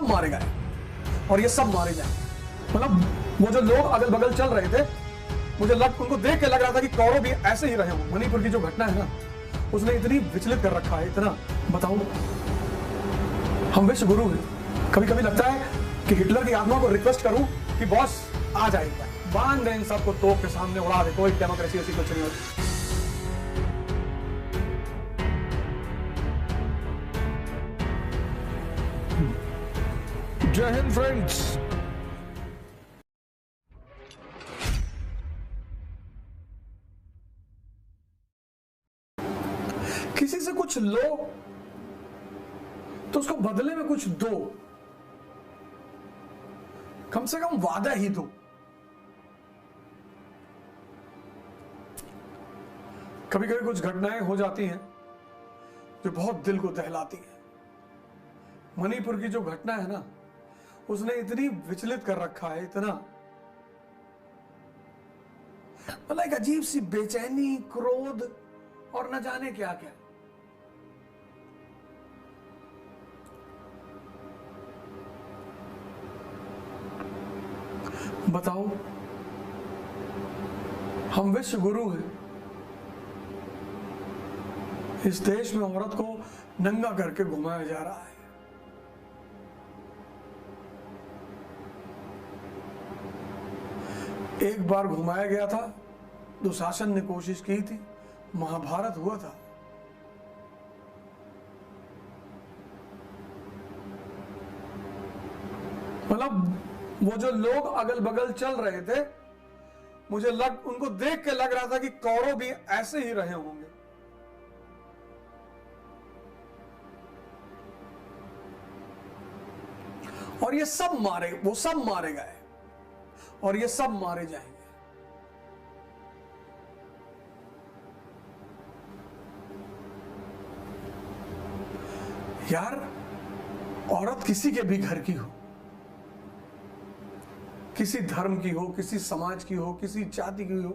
मारे गए और ये सब मारे जाए। मतलब वो जो लोग अगल बगल चल रहे थे, मुझे उनको देख के लग रहा था कि कौरव भी ऐसे ही रहे हों। मणिपुर की जो घटना है ना, उसने इतनी विचलित कर रखा है, इतना। बताओ, हम विश्व गुरु हैं। कभी कभी लगता है कि हिटलर की आत्मा को रिक्वेस्ट करूं कि बॉस आ जाएगा, बांध दे इन सबको, तोप के सामने उड़ा दे, कोई डेमोक्रेसी ऐसी कुछ नहीं होती। जय हिंद फ्रेंड्स। किसी से कुछ लो तो उसको बदले में कुछ दो, कम से कम वादा ही दो। कभी कभी कुछ घटनाएं हो जाती हैं जो बहुत दिल को दहलाती हैं। मणिपुर की जो घटना है ना, उसने इतनी विचलित कर रखा है, इतना। मतलब एक अजीब सी बेचैनी, क्रोध और न जाने क्या क्या। बताओ, हम विश्व गुरु हैं, इस देश में औरत को नंगा करके घुमाया जा रहा है। एक बार घुमाया गया था, दुशासन ने कोशिश की थी, महाभारत हुआ था। मतलब वो जो लोग अगल बगल चल रहे थे, मुझे उनको देख के लग रहा था कि कौरव भी ऐसे ही रहे होंगे। और ये सब वो सब मारे गए और ये सब मारे जाएंगे। यार, औरत किसी के भी घर की हो, किसी धर्म की हो, किसी समाज की हो, किसी जाति की हो,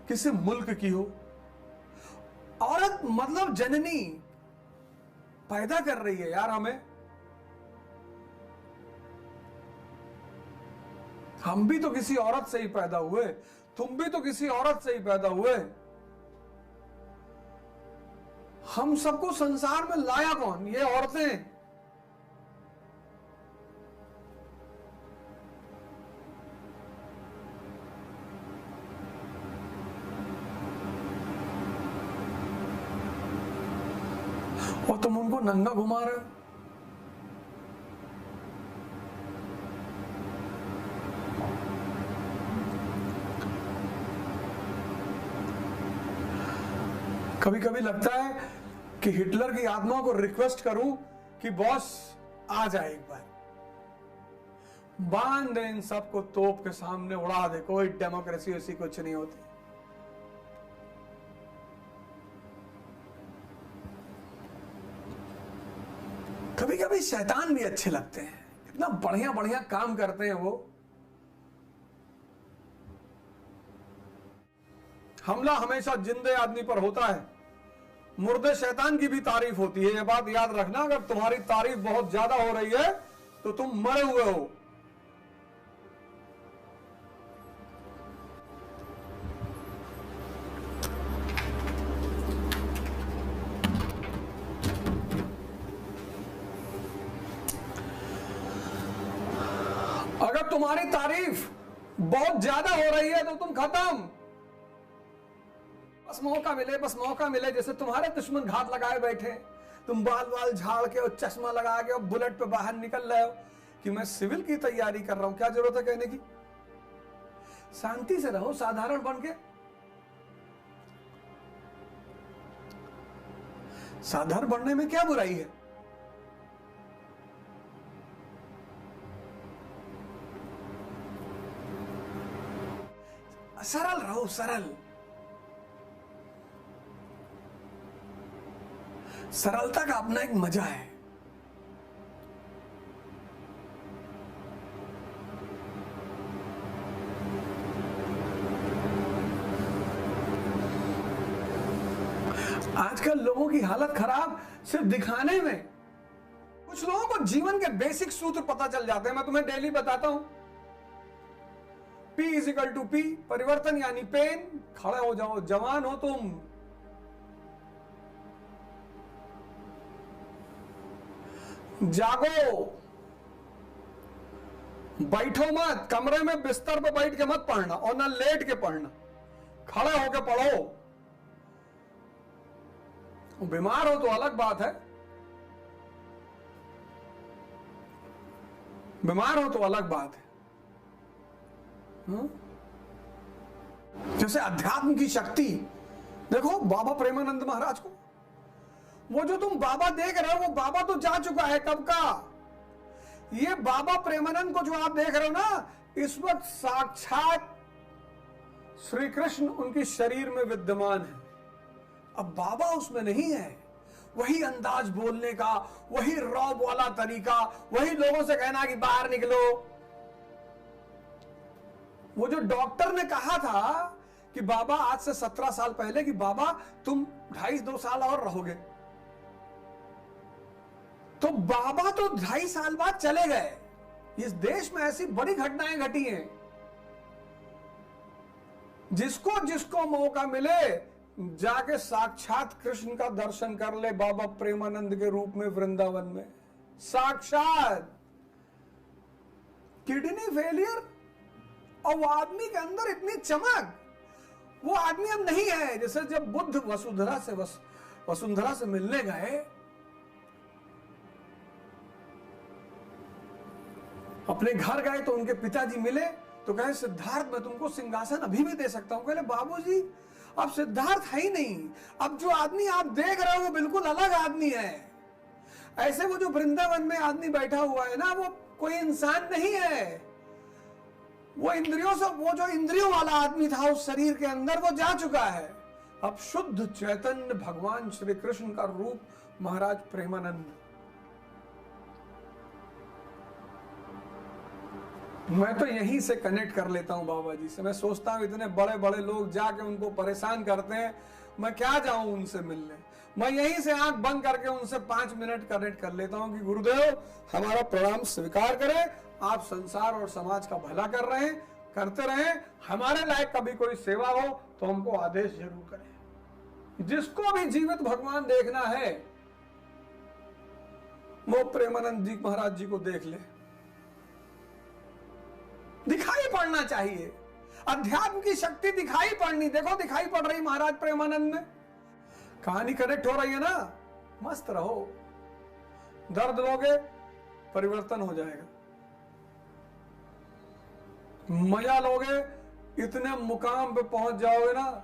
किसी मुल्क की हो, औरत मतलब जननी पैदा कर रही है यार हमें। हम भी तो किसी औरत से ही पैदा हुए, तुम भी तो किसी औरत से ही पैदा हुए। हम सबको संसार में लाया कौन? ये औरतें। और तुम उनको नंगा घुमा रहे हो। कभी कभी लगता है कि हिटलर की आत्मा को रिक्वेस्ट करूं कि बॉस आ जाए, एक बार बांध दे इन सबको, तोप के सामने उड़ा दे, कोई डेमोक्रेसी ऐसी कुछ नहीं होती। कभी कभी शैतान भी अच्छे लगते हैं, इतना बढ़िया बढ़िया काम करते हैं वो। हमला हमेशा जिंदे आदमी पर होता है, मुर्दे शैतान की भी तारीफ होती है। ये बात याद रखना, अगर तुम्हारी तारीफ बहुत ज्यादा हो रही है तो तुम मरे हुए हो। अगर तुम्हारी तारीफ बहुत ज्यादा हो रही है तो तुम खत्म। बस मौका मिले, जैसे तुम्हारे दुश्मन घात लगाए बैठे, तुम बाल झाड़ के और चश्मा लगा के और बुलेट पे बाहर निकल रहे हो कि मैं सिविल की तैयारी कर रहा हूं। क्या जरूरत है कहने की? शांति से रहो, साधारण बन के। साधारण बनने में क्या बुराई है? सरल रहो, सरल। सरलता का अपना एक मजा है। आजकल लोगों की हालत खराब सिर्फ दिखाने में। कुछ लोगों को जीवन के बेसिक सूत्र पता चल जाते हैं, मैं तुम्हें डेली बताता हूं। P = P, परिवर्तन यानी पेन। खड़े हो जाओ, जवान हो तुम, जागो, बैठो मत, कमरे में बिस्तर पर बैठ के मत पढ़ना और ना लेट के पढ़ना, खड़े होके पढ़ो। बीमार हो तो अलग बात है, बीमार हो तो अलग बात है। जैसे अध्यात्म की शक्ति देखो बाबा प्रेमानंद महाराज को, वो जो तुम बाबा देख रहे हो वो बाबा तो जा चुका है कब का। ये बाबा प्रेमानंद को जो आप देख रहे हो ना, इस वक्त साक्षात श्री कृष्ण उनके शरीर में विद्यमान है। अब बाबा उसमें नहीं है। वही अंदाज बोलने का, वही रौब वाला तरीका, वही लोगों से कहना कि बाहर निकलो। वो जो डॉक्टर ने कहा था कि बाबा आज से 17 साल पहले कि बाबा तुम 2.5-2 साल और रहोगे, तो बाबा तो 2.5 साल बाद चले गए। इस देश में ऐसी बड़ी घटनाएं घटी हैं। जिसको जिसको मौका मिले जाके साक्षात कृष्ण का दर्शन कर ले, बाबा प्रेमानंद के रूप में वृंदावन में साक्षात। किडनी फेलियर और वो आदमी के अंदर इतनी चमक, वो आदमी अब नहीं है। जैसे जब बुद्ध वसुंधरा से मिलने गए, अपने घर गए तो उनके पिताजी मिले तो कहे सिद्धार्थ मैं तुमको सिंहासन अभी भी दे सकता हूं। कहे बाबूजी अब सिद्धार्थ है ही नहीं, अब जो आदमी आप देख रहे हो वो बिल्कुल अलग आदमी है। ऐसे वो जो वृंदावन में आदमी बैठा हुआ है ना, वो कोई इंसान नहीं है। वो इंद्रियों से, वो जो इंद्रियों वाला आदमी था उस शरीर के अंदर, वो जा चुका है। अब शुद्ध चैतन्य भगवान श्री कृष्ण का रूप महाराज प्रेमानंद। मैं तो यहीं से कनेक्ट कर लेता हूं बाबा जी से। मैं सोचता हूं इतने बड़े बड़े लोग जाके उनको परेशान करते हैं, मैं क्या जाऊं उनसे मिलने। मैं यहीं से आंख बंद करके उनसे 5 मिनट कनेक्ट कर लेता हूं कि गुरुदेव हमारा प्रणाम स्वीकार करें, आप संसार और समाज का भला कर रहे हैं, करते रहें। हमारे लायक कभी कोई सेवा हो तो हमको आदेश जरूर करें। जिसको भी जीवित भगवान देखना है वो प्रेमानंद जी महाराज जी को देख ले। दिखाई पड़ना चाहिए, अध्यात्म की शक्ति दिखाई पड़नी। देखो दिखाई पड़ रही महाराज प्रेमानंद में। कहानी कनेक्ट हो रही है ना, मस्त रहो। दर्द लोगे परिवर्तन हो जाएगा, मजा लोगे इतने मुकाम पे पहुंच जाओगे ना।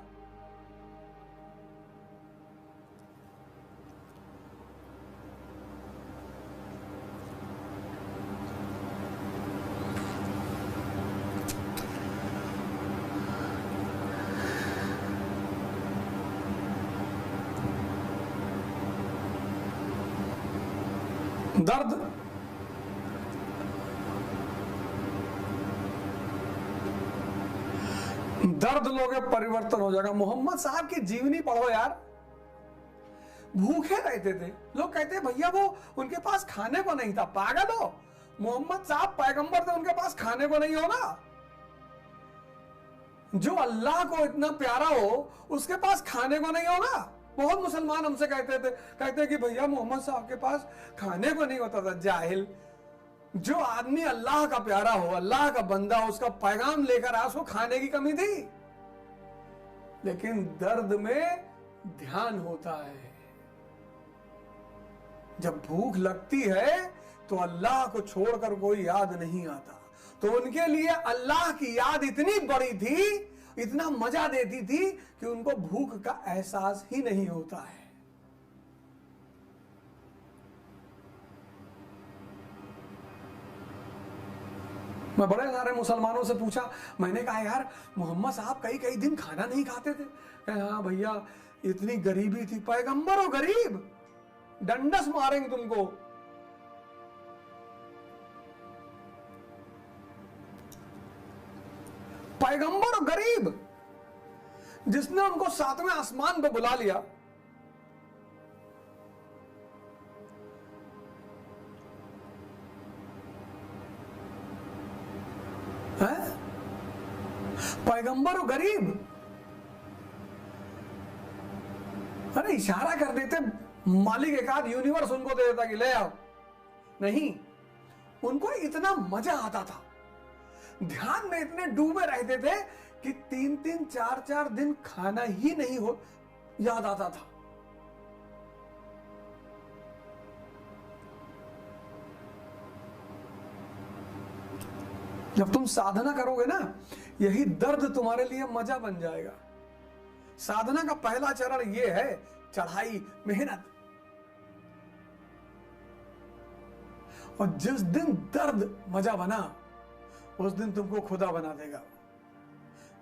दर्द दर्द लोगे परिवर्तन हो जाएगा। मोहम्मद साहब की जीवनी पढ़ो यार। भूखे रहते थे, लोग कहते भैया वो उनके पास खाने को नहीं था। पागल हो, मोहम्मद साहब पैगंबर थे, उनके पास खाने को नहीं होगा। जो अल्लाह को इतना प्यारा हो उसके पास खाने को नहीं होगा। बहुत मुसलमान हमसे कहते कि भैया मोहम्मद साहब के पास खाने को नहीं होता था। जाहिल। जो आदमी अल्लाह का प्यारा हो, अल्लाह का बंदा हो, उसका पैगाम लेकर आया, उसको खाने की कमी थी। लेकिन दर्द में ध्यान होता है। जब भूख लगती है तो अल्लाह को छोड़कर कोई याद नहीं आता। तो उनके लिए अल्लाह की याद इतनी बड़ी थी, इतना मजा देती थी कि उनको भूख का एहसास ही नहीं होता है। मैं बड़े सारे मुसलमानों से पूछा, मैंने कहा यार मोहम्मद साहब कई कई दिन खाना नहीं खाते थे। कहे हाँ भैया इतनी गरीबी थी। पैगंबर हो गरीब, डंडस मारेंगे तुमको। पैगंबर और गरीब, जिसने उनको 7वें आसमान पे बुला लिया पैगंबर और गरीब, अरे इशारा कर देते, मालिक एक आध यूनिवर्स उनको दे देता कि ले आओ। नहीं, उनको इतना मजा आता था, ध्यान में इतने डूबे रहते थे कि 3-3 4-4 दिन खाना ही नहीं हो याद आता था। जब तुम साधना करोगे ना, यही दर्द तुम्हारे लिए मजा बन जाएगा। साधना का पहला चरण यह है चढ़ाई, मेहनत। और जिस दिन दर्द मजा बना, उस दिन तुमको खुदा बना देगा।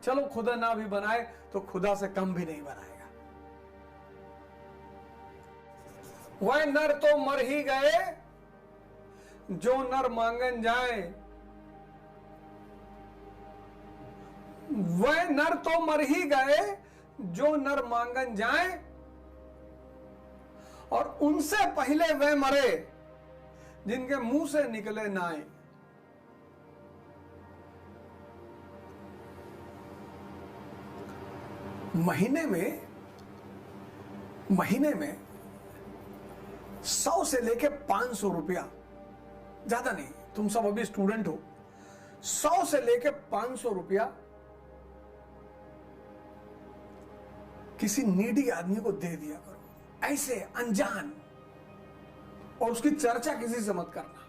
चलो खुदा ना भी बनाए तो खुदा से कम भी नहीं बनाएगा। वह नर तो मर ही गए जो नर मांगन जाए, वह नर तो मर ही गए जो नर मांगन जाए, और उनसे पहले वह मरे जिनके मुंह से निकले नाए। महीने में 100 से लेके 500 रुपया, ज्यादा नहीं, तुम सब अभी स्टूडेंट हो, 100 से लेके 500 रुपया किसी नीडी आदमी को दे दिया करो, ऐसे अनजान, और उसकी चर्चा किसी से मत करना।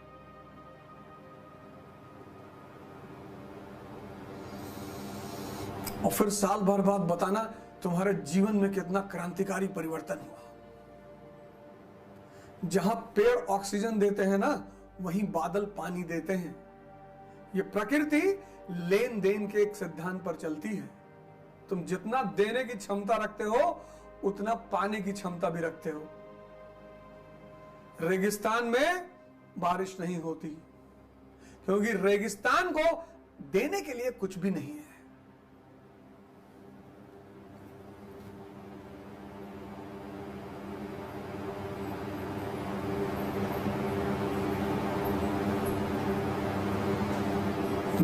और फिर साल भर बाद बताना तुम्हारे जीवन में कितना क्रांतिकारी परिवर्तन हुआ। जहां पेड़ ऑक्सीजन देते हैं ना, वहीं बादल पानी देते हैं। ये प्रकृति लेन देन के एक सिद्धांत पर चलती है। तुम जितना देने की क्षमता रखते हो, उतना पाने की क्षमता भी रखते हो। रेगिस्तान में बारिश नहीं होती, क्योंकि रेगिस्तान को देने के लिए कुछ भी नहीं है।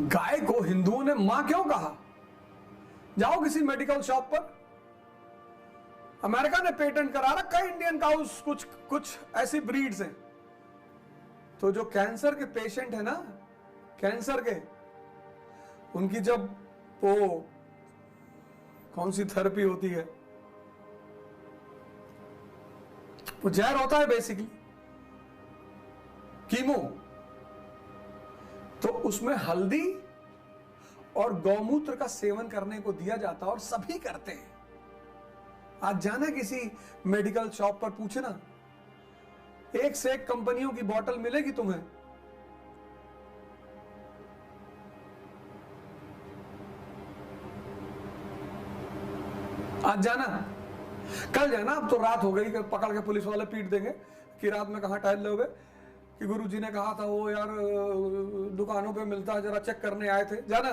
गाय को हिंदुओं ने मां क्यों कहा? जाओ किसी मेडिकल शॉप पर, अमेरिका ने पेटेंट करा रखा है इंडियन काउस, कुछ ऐसी ब्रीड्स हैं। तो जो कैंसर के पेशेंट है ना, कैंसर के, उनकी जब वो कौन सी थेरेपी होती है, वो जहर होता है बेसिकली, कीमो, तो उसमें हल्दी और गौमूत्र का सेवन करने को दिया जाता है, और सभी करते हैं। आज जाना किसी मेडिकल शॉप पर, पूछना, एक से एक कंपनियों की बोतल मिलेगी तुम्हें। आज जाना, कल जाना, अब तो रात हो गई, पकड़ के पुलिस वाले पीट देंगे कि रात में कहां टहल लोगे, कि गुरुजी ने कहा था वो यार दुकानों पे मिलता है, जरा चेक करने आए थे। जाना।